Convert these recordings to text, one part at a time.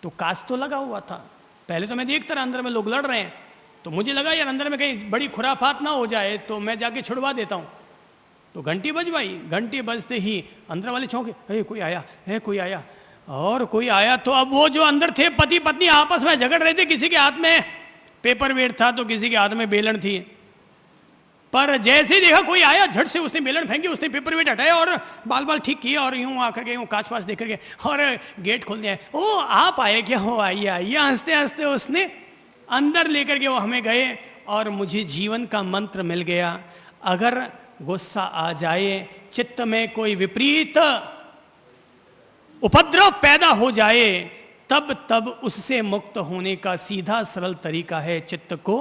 तो कांच तो लगा हुआ था। पहले तो मैं देखता रहा अंदर में लोग लड़ रहे हैं, तो मुझे लगा यार अंदर में कहीं बड़ी खुराफात ना हो जाए, तो मैं जाके छुड़वा देता हूँ। तो घंटी बजवाई, घंटी बजते ही अंदर वाले चौंके, हे कोई आया, हे कोई आया, और कोई आया। तो अब वो जो अंदर थे पति पत्नी आपस में झगड़ रहे थे, किसी के हाथ में पेपर वेट था तो किसी के हाथ में बेलन थी। पर जैसे ही देखा कोई आया, झट से उसने बेलन फेंकी, उसने पेपर वेट हटाया और बाल बाल ठीक किया और यूं आकर के यूं कांच पास देख करके और गेट खोल दिया। ओ आप आए क्या, हो आइए आइए, हंसते हंसते उसने अंदर लेकर के वो हमें गए और मुझे जीवन का मंत्र मिल गया। अगर गुस्सा आ जाए, चित्त में कोई विपरीत उपद्रव पैदा हो जाए, तब उससे मुक्त होने का सीधा सरल तरीका है चित्त को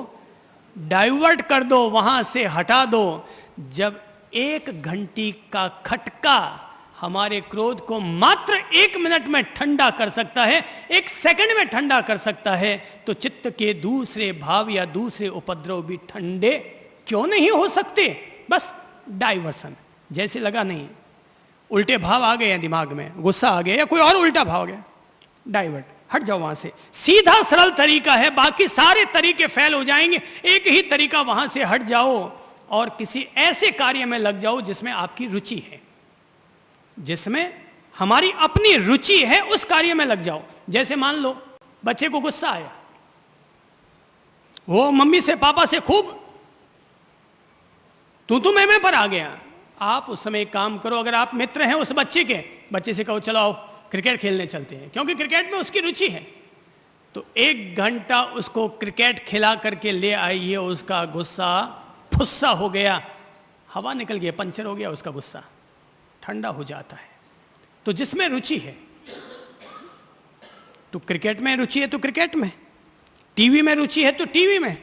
डाइवर्ट कर दो, वहां से हटा दो। जब 1 घंटी का खटका हमारे क्रोध को मात्र 1 मिनट में ठंडा कर सकता है, 1 सेकंड में ठंडा कर सकता है, तो चित्त के दूसरे भाव या दूसरे उपद्रव भी ठंडे क्यों नहीं हो सकते। बस डाइवर्सन, जैसे लगा नहीं उल्टे भाव आ गए हैं दिमाग में, गुस्सा आ गया या कोई और उल्टा भाव आ गया, डाइवर्ट, हट जाओ वहां से। सीधा सरल तरीका है, बाकी सारे तरीके फेल हो जाएंगे। एक ही तरीका, वहां से हट जाओ और किसी ऐसे कार्य में लग जाओ जिसमें आपकी रुचि है, जिसमें हमारी अपनी रुचि है, उस कार्य में लग जाओ। जैसे मान लो बच्चे को गुस्सा आया, वो मम्मी से पापा से खूब तू मैं पर आ गया। आप उस समय एक काम करो, अगर आप मित्र हैं उस बच्चे के, बच्चे से कहो चलो आओ क्रिकेट खेलने चलते हैं, क्योंकि क्रिकेट में उसकी रुचि है। तो 1 घंटा उसको क्रिकेट खिला करके ले आइए, उसका गुस्सा फुस्सा हो गया, हवा निकल गई, पंचर हो गया, उसका गुस्सा ठंडा हो जाता है। तो जिसमें रुचि है, तो क्रिकेट में रुचि है तो क्रिकेट में, टीवी में रुचि है तो टीवी में,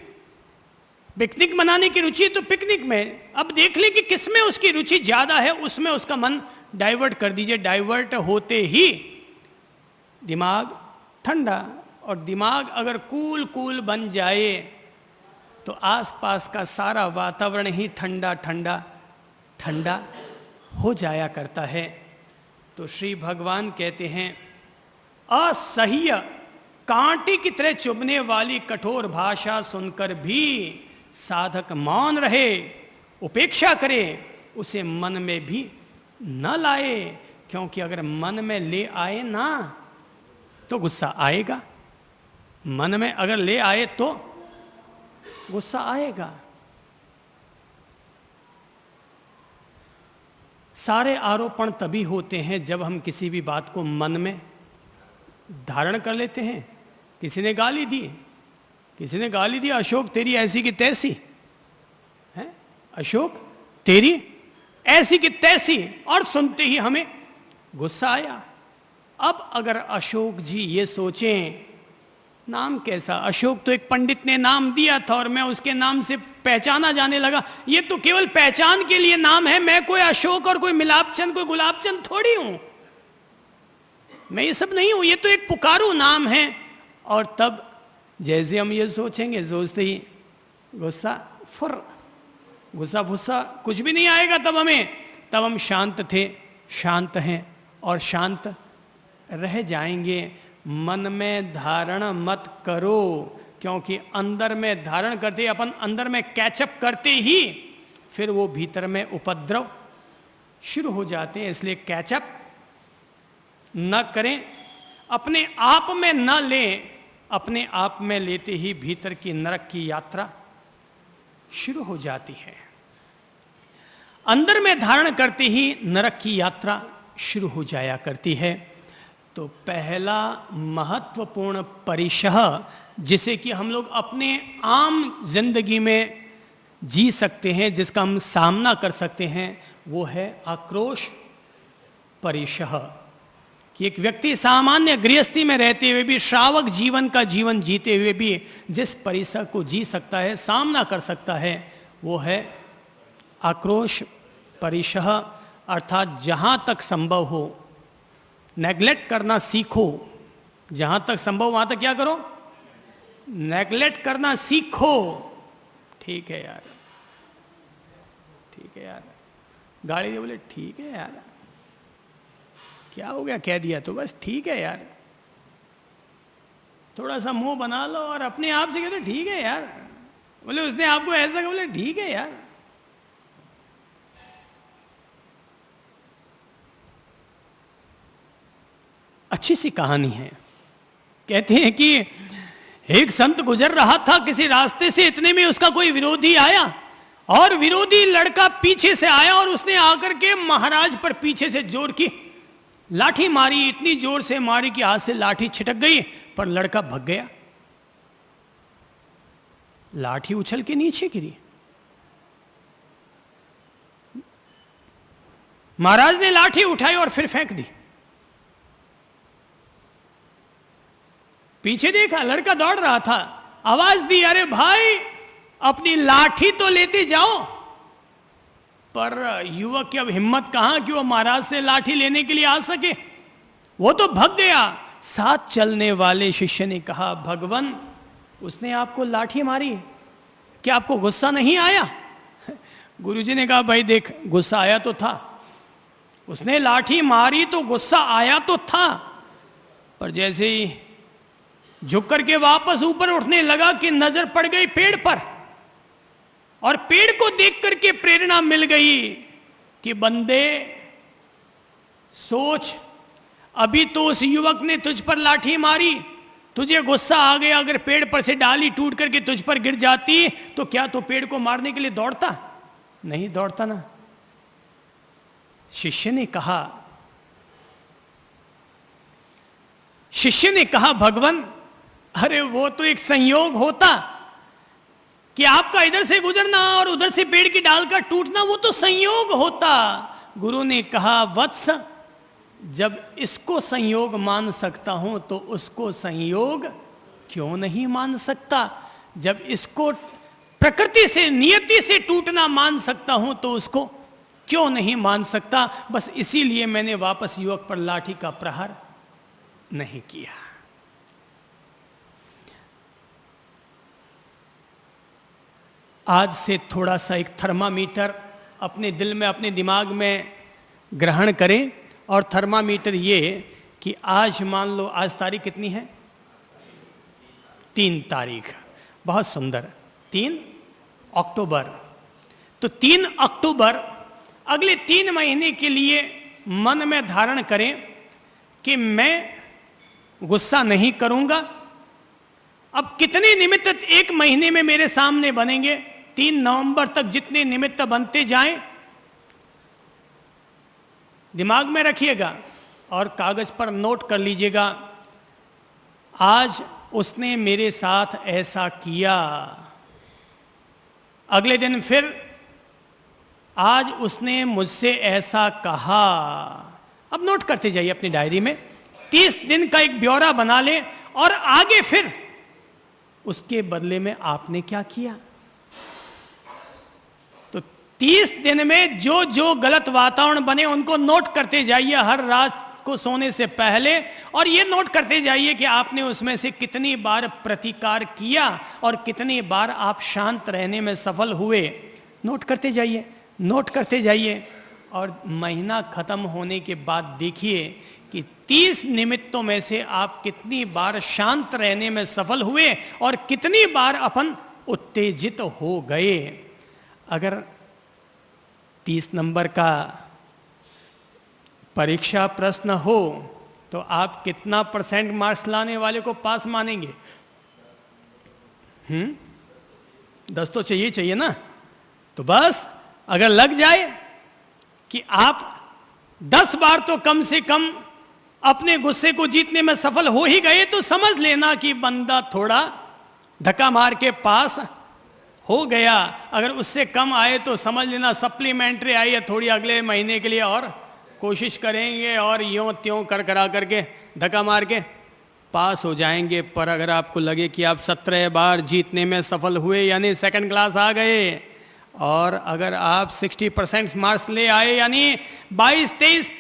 पिकनिक मनाने की रुचि है तो पिकनिक में। अब देख ले कि किसमें उसकी रुचि ज्यादा है, उसमें उसका मन डाइवर्ट कर दीजिए। डाइवर्ट होते ही दिमाग ठंडा, और दिमाग अगर कूल बन जाए तो आसपास का सारा वातावरण ही ठंडा ठंडा ठंडा हो जाया करता है। तो श्री भगवान कहते हैं, असह्य कांटे की तरह चुभने वाली कठोर भाषा सुनकर भी साधक मौन रहे, उपेक्षा करे, उसे मन में भी न लाए, क्योंकि अगर मन में ले आए ना तो गुस्सा आएगा, मन में अगर ले आए तो गुस्सा आएगा। सारे आरोपण तभी होते हैं जब हम किसी भी बात को मन में धारण कर लेते हैं। किसी ने गाली दी, किसी ने गाली दी, अशोक तेरी ऐसी की तैसी है, अशोक तेरी ऐसी की तैसी, और सुनते ही हमें गुस्सा आया। अब अगर अशोक जी ये सोचें, नाम कैसा, अशोक तो एक पंडित ने नाम दिया था और मैं उसके नाम से पहचाना जाने लगा, ये तो केवल पहचान के लिए नाम है, मैं कोई अशोक और कोई मिलापचंद कोई गुलाबचंद थोड़ी हूं, मैं ये सब नहीं हूं, ये तो एक पुकारू नाम है। और तब जैसे हम ये सोचेंगे, सोचते ही गुस्सा फुर, गुस्सा भुस्सा कुछ भी नहीं आएगा तब हमें, तब हम शांत थे, शांत हैं और शांत रह जाएंगे। मन में धारण मत करो, क्योंकि अंदर में धारण करते ही अपन अंदर में कैचअप करते ही फिर वो भीतर में उपद्रव शुरू हो जाते हैं। इसलिए कैचअप न करें, अपने आप में न लें, अपने आप में लेते ही भीतर की नरक की यात्रा शुरू हो जाती है। अंदर में धारण करते ही नरक की यात्रा शुरू हो जाया करती है। तो पहला महत्वपूर्ण परिशह जिसे कि हम लोग अपने आम जिंदगी में जी सकते हैं, जिसका हम सामना कर सकते हैं, वो है आक्रोश परिशह। कि एक व्यक्ति सामान्य गृहस्थी में रहते हुए भी, श्रावक जीवन का जीवन जीते हुए भी जिस परिसर को जी सकता है, सामना कर सकता है, वो है आक्रोश परिशह। अर्थात जहां तक संभव हो नेग्लेक्ट करना सीखो, जहां तक संभव वहां तक क्या करो, नेग्लेक्ट करना सीखो। ठीक है यार, ठीक है यार, गाड़ी दे बोले ठीक है यार, क्या हो गया, कह दिया तो बस ठीक है यार, थोड़ा सा मुंह बना लो और अपने आप से कहते ठीक है यार, बोले उसने आपको ऐसा कहा, बोले ठीक है यार। अच्छी सी कहानी है। कहते हैं कि एक संत गुजर रहा था किसी रास्ते से, इतने में उसका कोई विरोधी आया और विरोधी लड़का पीछे से आया और उसने आकर के महाराज पर पीछे से जोर की लाठी मारी, इतनी जोर से मारी कि हाथ से लाठी छिटक गई, पर लड़का भग गया। लाठी उछल के नीचे गिरी। महाराज ने लाठी उठाई और फिर फेंक दी। पीछे देखा, लड़का दौड़ रहा था, आवाज दी, अरे भाई अपनी लाठी तो लेते जाओ। पर युवक की अब हिम्मत कहां कि वो महाराज से लाठी लेने के लिए आ सके, वो तो भग गया। साथ चलने वाले शिष्य ने कहा, भगवान उसने आपको लाठी मारी, क्या आपको गुस्सा नहीं आया? गुरुजी ने कहा, भाई देख, गुस्सा आया तो था, उसने लाठी मारी तो गुस्सा आया तो था, पर जैसे ही झुक करके वापस ऊपर उठने लगा कि नजर पड़ गई पेड़ पर, और पेड़ को देख करके प्रेरणा मिल गई कि बंदे सोच, अभी तो उस युवक ने तुझ पर लाठी मारी, तुझे गुस्सा आ गया, अगर पेड़ पर से डाली टूट करके तुझ पर गिर जाती तो क्या तो पेड़ को मारने के लिए दौड़ता? नहीं दौड़ता ना। शिष्य ने कहा भगवान, अरे वो तो एक संयोग होता कि आपका इधर से गुजरना और उधर से पेड़ की डाल का टूटना, वो तो संयोग होता। गुरु ने कहा, वत्स जब इसको संयोग मान सकता हूं तो उसको संयोग क्यों नहीं मान सकता? जब इसको प्रकृति से, नियति से टूटना मान सकता हूं तो उसको क्यों नहीं मान सकता? बस इसीलिए मैंने वापस युवक पर लाठी का प्रहार नहीं किया। आज से थोड़ा सा एक थर्मामीटर अपने दिल में, अपने दिमाग में ग्रहण करें, और थर्मामीटर ये कि आज मान लो, आज तारीख कितनी है? 3 तारीख। बहुत सुंदर, 3 अक्टूबर। तो 3 अक्टूबर अगले 3 महीने के लिए मन में धारण करें कि मैं गुस्सा नहीं करूंगा। अब कितने निमित्त 1 महीने में मेरे सामने बनेंगे? 3 नवंबर तक जितने निमित्त बनते जाएं, दिमाग में रखिएगा और कागज पर नोट कर लीजिएगा। आज उसने मेरे साथ ऐसा किया। अगले दिन फिर, आज उसने मुझसे ऐसा कहा। अब नोट करते जाइए अपनी डायरी में। 30 दिन का एक ब्यौरा बना ले, और आगे फिर उसके बदले में आपने क्या किया। तो 30 दिन में जो जो गलत वातावरण बने उनको नोट करते जाइए हर रात को सोने से पहले, और ये नोट करते जाइए कि आपने उसमें से कितनी बार प्रतिकार किया और कितनी बार आप शांत रहने में सफल हुए। नोट करते जाइए, नोट करते जाइए, और महीना खत्म होने के बाद देखिए कि 30 निमित्तों में से आप कितनी बार शांत रहने में सफल हुए और कितनी बार अपन उत्तेजित हो गए। अगर 30 नंबर का परीक्षा प्रश्न हो तो आप कितना % मार्क्स लाने वाले को पास मानेंगे? 10 तो चाहिए ना। तो बस अगर लग जाए कि आप 10 बार तो कम से कम अपने गुस्से को जीतने में सफल हो ही गए, तो समझ लेना कि बंदा थोड़ा धक्का मार के पास हो गया। अगर उससे कम आए तो समझ लेना सप्लीमेंट्री आई है, थोड़ी अगले महीने के लिए और कोशिश करेंगे और यूं त्यों कर करा करके धक्का मार के पास हो जाएंगे। पर अगर आपको लगे कि आप 17 बार जीतने में सफल हुए, यानी 2nd क्लास आ गए, और अगर आप 60% मार्क्स ले आए, यानी 22-23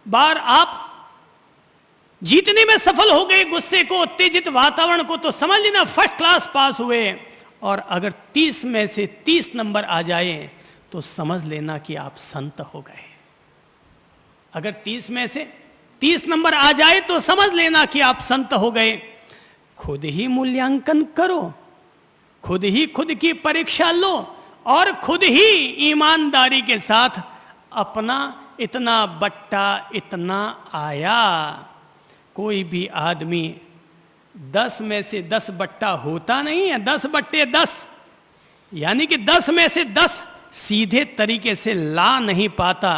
बार आप जीतने में सफल हो गए गुस्से को, उत्तेजित वातावरण को, तो समझ लेना फर्स्ट क्लास पास हुए। और अगर 30 में से 30 नंबर आ जाए तो समझ लेना कि आप संत हो गए। अगर 30 में से 30 नंबर आ जाए तो समझ लेना कि आप संत हो गए। खुद ही मूल्यांकन करो, खुद ही खुद की परीक्षा लो और खुद ही ईमानदारी के साथ अपना इतना बट्टा इतना आया। कोई भी आदमी 10 में से 10 बट्टा होता नहीं है, 10 बट्टे 10, यानी कि 10 में से 10 सीधे तरीके से ला नहीं पाता।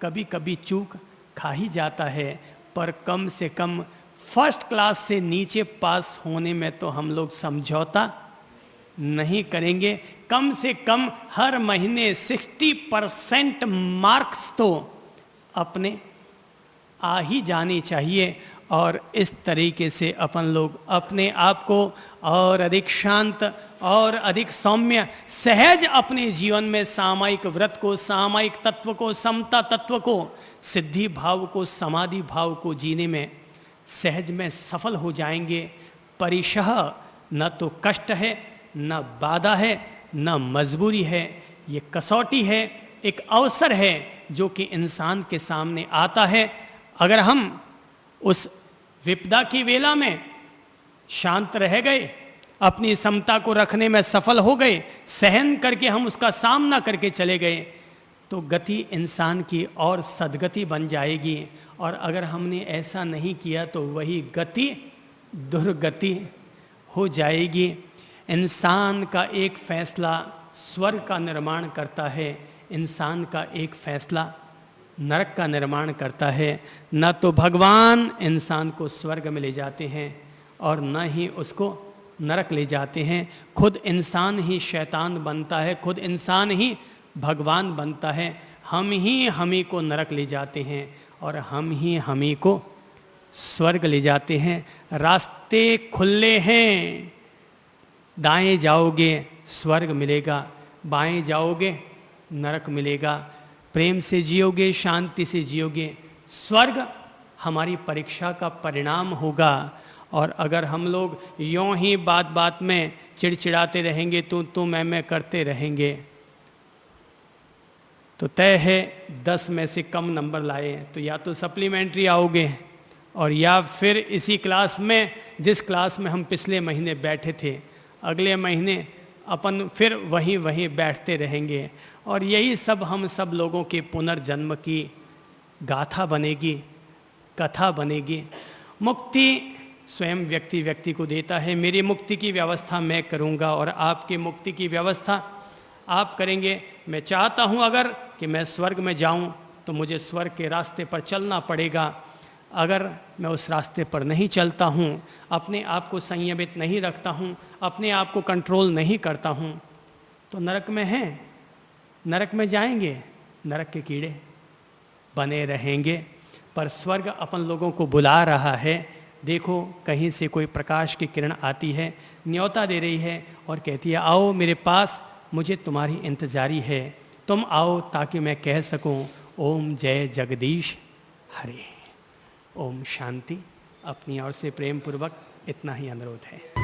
कभी कभी चूक खा ही जाता है, पर कम से कम फर्स्ट क्लास से नीचे पास होने में तो हम लोग समझौता नहीं करेंगे। कम से कम हर महीने 60% मार्क्स तो अपने आ ही जानी चाहिए। और इस तरीके से अपन लोग अपने आप को और अधिक शांत और अधिक सौम्य सहज अपने जीवन में सामायिक व्रत को, सामायिक तत्व को, समता तत्व को, सिद्धि भाव को, समाधि भाव को जीने में सहज में सफल हो जाएंगे। परिशः न तो कष्ट है, न बाधा है, न मजबूरी है, ये कसौटी है, एक अवसर है जो कि इंसान के सामने आता है। अगर हम उस विपदा की वेला में शांत रह गए, अपनी समता को रखने में सफल हो गए, सहन करके हम उसका सामना करके चले गए, तो गति इंसान की और सद्गति बन जाएगी। और अगर हमने ऐसा नहीं किया तो वही गति दुर्गति हो जाएगी। इंसान का एक फैसला स्वर्ग का निर्माण करता है, इंसान का एक फैसला नरक का निर्माण करता है। न तो भगवान इंसान को स्वर्ग में ले जाते हैं और न ही उसको नरक ले जाते हैं। खुद इंसान ही शैतान बनता है, खुद इंसान ही भगवान बनता है। हम ही को नरक ले जाते हैं और हम ही को स्वर्ग ले जाते हैं। रास्ते खुले हैं, दाएं जाओगे स्वर्ग मिलेगा, बाएं जाओगे नरक मिलेगा। प्रेम से जियोगे, शांति से जियोगे, स्वर्ग हमारी परीक्षा का परिणाम होगा। और अगर हम लोग यों ही बात बात में चिड़चिड़ाते रहेंगे, तो मैं करते रहेंगे, तो तय है 10 में से कम नंबर लाए तो या तो सप्लीमेंट्री आओगे और या फिर इसी क्लास में, जिस क्लास में हम पिछले महीने बैठे थे, अगले महीने अपन फिर वहीं बैठते रहेंगे। और यही सब हम सब लोगों के पुनर्जन्म की गाथा बनेगी, कथा बनेगी। मुक्ति स्वयं व्यक्ति को देता है। मेरी मुक्ति की व्यवस्था मैं करूंगा और आपकी मुक्ति की व्यवस्था आप करेंगे। मैं चाहता हूं अगर कि मैं स्वर्ग में जाऊं तो मुझे स्वर्ग के रास्ते पर चलना पड़ेगा। अगर मैं उस रास्ते पर नहीं चलता हूं, अपने आप को संयमित नहीं रखता हूं, अपने आप को कंट्रोल नहीं करता हूं, तो नरक में हैं, नरक में जाएंगे, नरक के कीड़े बने रहेंगे। पर स्वर्ग अपन लोगों को बुला रहा है। देखो कहीं से कोई प्रकाश की किरण आती है, न्योता दे रही है और कहती है आओ मेरे पास, मुझे तुम्हारी इंतजारी है, तुम आओ ताकि मैं कह सकूं ओम जय जगदीश हरे। ओम शांति। अपनी ओर से प्रेम पूर्वक इतना ही अनुरोध है।